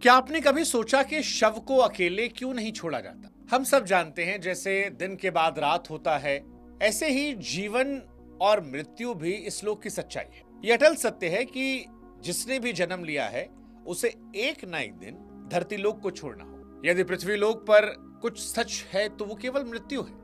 क्या आपने कभी सोचा कि शव को अकेले क्यों नहीं छोड़ा जाता? हम सब जानते हैं जैसे दिन के बाद रात होता है, ऐसे ही जीवन और मृत्यु भी इस लोक की सच्चाई है। यह अटल सत्य है कि जिसने भी जन्म लिया है उसे एक ना एक दिन धरती लोक को छोड़ना हो। यदि पृथ्वी लोक पर कुछ सच है तो वो केवल मृत्यु है,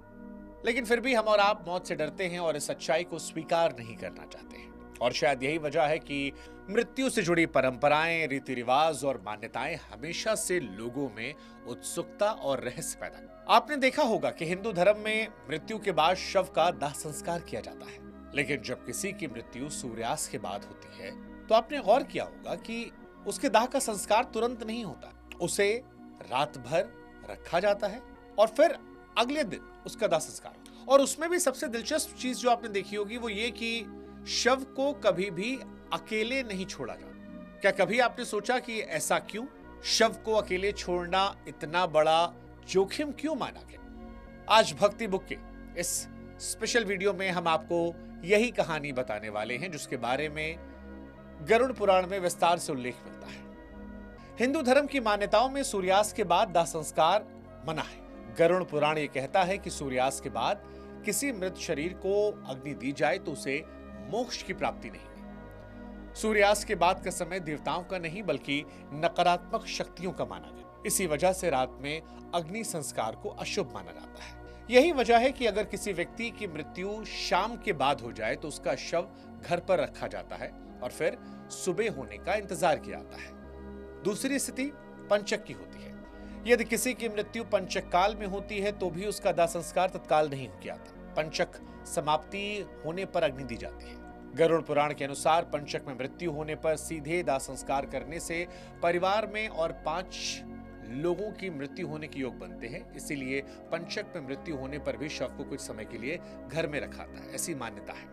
लेकिन फिर भी हम और आप मौत से डरते हैं और इस सच्चाई को स्वीकार नहीं करना चाहते हैं। और शायद यही वजह है कि मृत्यु से जुड़ी परंपराएं, रीति रिवाज और मान्यताएं हमेशा से लोगों में उत्सुकता और रहस्य पैदा करती। आपने देखा होगा कि हिंदू धर्म में मृत्यु के बाद शव का दाह संस्कार किया जाता है, लेकिन जब किसी की मृत्यु सूर्यास्त के बाद होती है तो आपने गौर किया होगा कि उसके दाह का संस्कार तुरंत नहीं होता। उसे रात भर रखा जाता है और फिर अगले दिन उसका दाह संस्कार होता है। और उसमें भी सबसे दिलचस्प चीज जो आपने देखी होगी वो ये कि शव को कभी भी अकेले नहीं छोड़ा जाता। क्या कभी आपने सोचा कि ऐसा क्यों? शव को अकेले छोड़ना इतना बड़ा जोखिम क्यों माना गया? आज भक्ति बुक के इस स्पेशल वीडियो में हम आपको यही कहानी बताने वाले हैं, जिसके बारे में गरुड़ पुराण में विस्तार से उल्लेख मिलता है। हिंदू धर्म की मान्यताओं में सूर्यास्त के बाद दाह संस्कार मना है। गरुड़ पुराण ये कहता है कि सूर्यास्त के बाद किसी मृत शरीर को अग्नि दी जाए तो उसे मोक्ष की प्राप्ति नहीं है। सूर्यास्त के बाद का समय देवताओं का नहीं बल्कि नकारात्मक शक्तियों का माना गया। इसी वजह से रात में अग्नि संस्कार को अशुभ माना जाता है। यही वजह है कि अगर किसी व्यक्ति की मृत्यु शाम के बाद हो जाए तो उसका शव घर पर रखा जाता है और फिर सुबह होने का इंतजार किया जाता है। दूसरी स्थिति पंचक की होती है। यदि किसी की मृत्यु पंचक काल में होती है तो भी उसका दाह संस्कार तत्काल नहीं किया जाता। पंचक समाप्ति होने पर अग्नि दी जाती है। गरुड़ पुराण के अनुसार पंचक में मृत्यु होने पर सीधे दाह संस्कार करने से परिवार में और 5 लोगों की मृत्यु होने के योग बनते हैं। इसीलिए पंचक में मृत्यु होने पर भी शव को कुछ समय के लिए घर में रखा जाता है, ऐसी मान्यता है।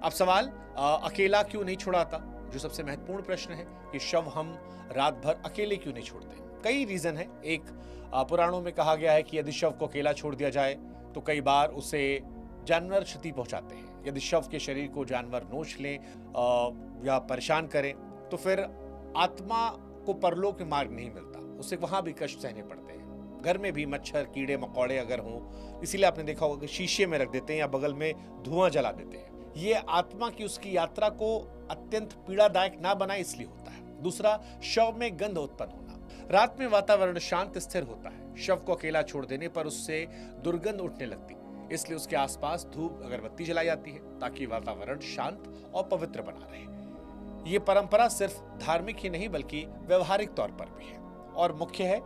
अब सवाल अकेला क्यों नहीं छोड़ाता? जो सबसे महत्वपूर्ण प्रश्न है कि शव हम रात भर अकेले क्यों नहीं छोड़ते? कई रीजन है। एक, पुराणों में कहा गया है कि यदि शव को अकेला छोड़ दिया जाए तो कई बार उसे जानवर क्षति पहुंचाते हैं। यदि शव के शरीर को जानवर नोच लें या परेशान करें तो फिर आत्मा को परलोक में मार्ग नहीं मिलता, उसे वहां भी कष्ट सहने पड़ते हैं। घर में भी मच्छर, कीड़े मकोड़े अगर हों, इसीलिए आपने देखा होगा कि शीशे में रख देते हैं या बगल में धुआं जला देते हैं। ये आत्मा की उसकी यात्रा को अत्यंत पीड़ादायक ना बनाए इसलिए होता है। दूसरा, शव में गंध उत्पन्न होना। रात में वातावरण शांत स्थिर होता है। शव को अकेला छोड़ देने पर उससे दुर्गंध उठने लगती है, इसलिए उसके आसपास धूप अगरबत्ती जलाई जाती है ताकि वातावरण शांत और पवित्र बना रहे। ये परंपरा सिर्फ धार्मिक ही नहीं बल्कि व्यवहारिक तौर पर भी है। और मुख्य है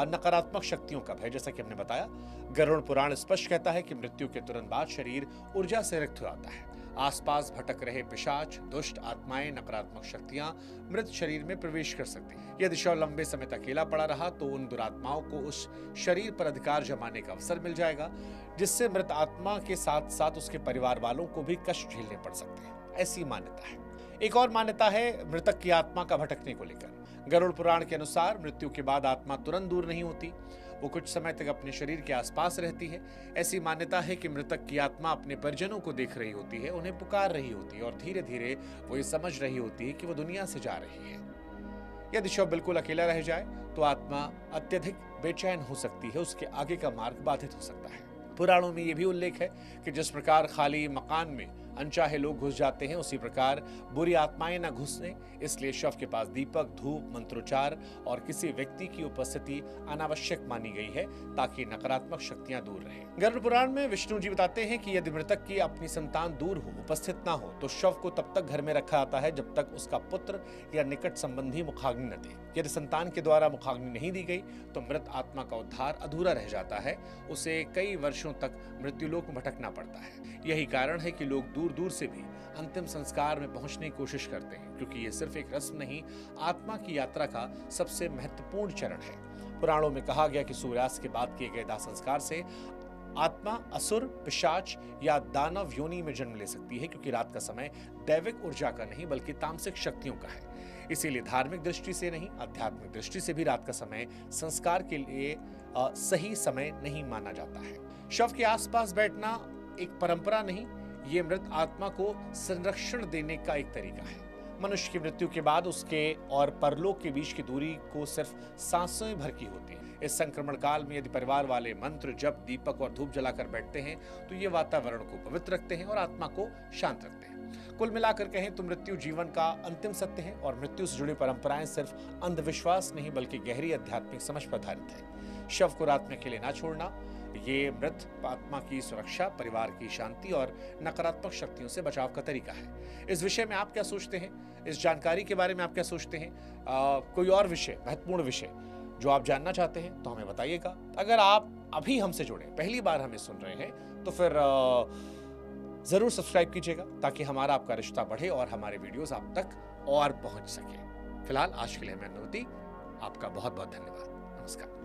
नकारात्मक शक्तियों का भय। जैसा कि हमने बताया, गरुड़ पुराण स्पष्ट कहता है कि मृत्यु के तुरंत बाद शरीर ऊर्जा से रिक्त हो जाता है। आसपास भटक रहे पिशाच, दुष्ट आत्माएं, नकारात्मक शक्तियां मृत शरीर में प्रवेश कर सकती हैं। यदि शव लंबे समय तक अकेला पड़ा रहा तो उन दुरात्माओं को उस शरीर पर अधिकार जमाने का अवसर मिल जाएगा, जिससे मृत आत्मा के साथ साथ उसके परिवार वालों को भी कष्ट झेलने पड़ सकते हैं। ऐसी मान्यता है। एक और मान्यता है मृतक की आत्मा का भटकने को लेकर। गरुड़ पुराण के अनुसार मृत्यु के बाद आत्मा तुरंत दूर नहीं होती, वो कुछ समय तक अपने शरीर के आसपास रहती है। ऐसी मान्यता है कि मृतक की आत्मा अपने परिजनों को देख रही होती है, उन्हें पुकार रही होती है और धीरे धीरे वो ये समझ रही होती है कि वो दुनिया से जा रही है। यदि शव बिल्कुल अकेला रह जाए तो आत्मा अत्यधिक बेचैन हो सकती है, उसके आगे का मार्ग बाधित हो सकता है। पुराणों में यह भी उल्लेख है कि जिस प्रकार खाली मकान में अनचाहे लोग घुस जाते हैं, उसी प्रकार बुरी आत्माएं न घुसने, इसलिए शव के पास दीपक, धूप, मंत्रोच्चार और किसी व्यक्ति की उपस्थिति अनावश्यक मानी गई है ताकि नकारात्मक शक्तियां दूर रहें। गरुड़ पुराण में विष्णु जी बताते हैं कि यदि मृतक की अपनी संतान दूर हो, उपस्थित ना हो, तो शव को तब तक घर में रखा जाता है जब तक उसका पुत्र या निकट संबंधी मुखाग्नि न दे। यदि संतान के द्वारा मुखाग्नि नहीं दी गई तो मृत आत्मा का उद्धार अधूरा रह जाता है, उसे कई वर्षों तक मृत्युलोक में भटकना पड़ता है। यही कारण है कि लोग दूर दूर से भी अंतिम संस्कार में पहुंचने की कोशिश करते हैं, क्योंकि ये सिर्फ एक रस्म नहीं, आत्मा की यात्रा का सबसे महत्वपूर्ण चरण है। पुराणों में कहा गया कि सूर्यास्त के बाद किए गए दाह संस्कार से आत्मा असुर, पिशाच या दानव योनि में जन्म ले सकती है, क्योंकि रात का समय दैविक ऊर्जा का नहीं बल्कि तामसिक शक्तियों का है। इसीलिए धार्मिक दृष्टि से नहीं, आध्यात्मिक दृष्टि से भी रात का समय संस्कार के लिए सही समय नहीं माना जाता है। शव के आसपास बैठना एक परंपरा नहीं, ये मृत आत्मा को संरक्षण देने का एक तरीका है। मनुष्य की मृत्यु के बाद उसके और परलोक के बीच की दूरी को सिर्फ सांसों भर की होती है। इस संक्रमण काल में यदि परिवार वाले मंत्र, जप, दीपक और धूप जलाकर बैठते हैं तो ये वातावरण को पवित्र रखते हैं और आत्मा को शांत रखते हैं। कुल मिलाकर कहें तो मृत्यु जीवन का अंतिम सत्य है और मृत्यु से जुड़ी परंपराएं सिर्फ अंधविश्वास नहीं बल्कि गहरी आध्यात्मिक समझ पर आधारित है। शव को रात में अकेले ना छोड़ना, ये मृत आत्मा की सुरक्षा, परिवार की शांति और नकारात्मक शक्तियों से बचाव का तरीका है। इस विषय में आप क्या सोचते हैं? इस जानकारी के बारे में आप क्या सोचते हैं? कोई और विषय, महत्वपूर्ण विषय जो आप जानना चाहते हैं तो हमें बताइएगा। अगर आप अभी हमसे जुड़े, पहली बार हमें सुन रहे हैं तो फिर जरूर सब्सक्राइब कीजिएगा ताकि हमारा आपका रिश्ता बढ़े और हमारे वीडियोस आप तक और पहुंच सके। फिलहाल आज के लिए मैं अनुमति, आपका बहुत बहुत धन्यवाद। नमस्कार।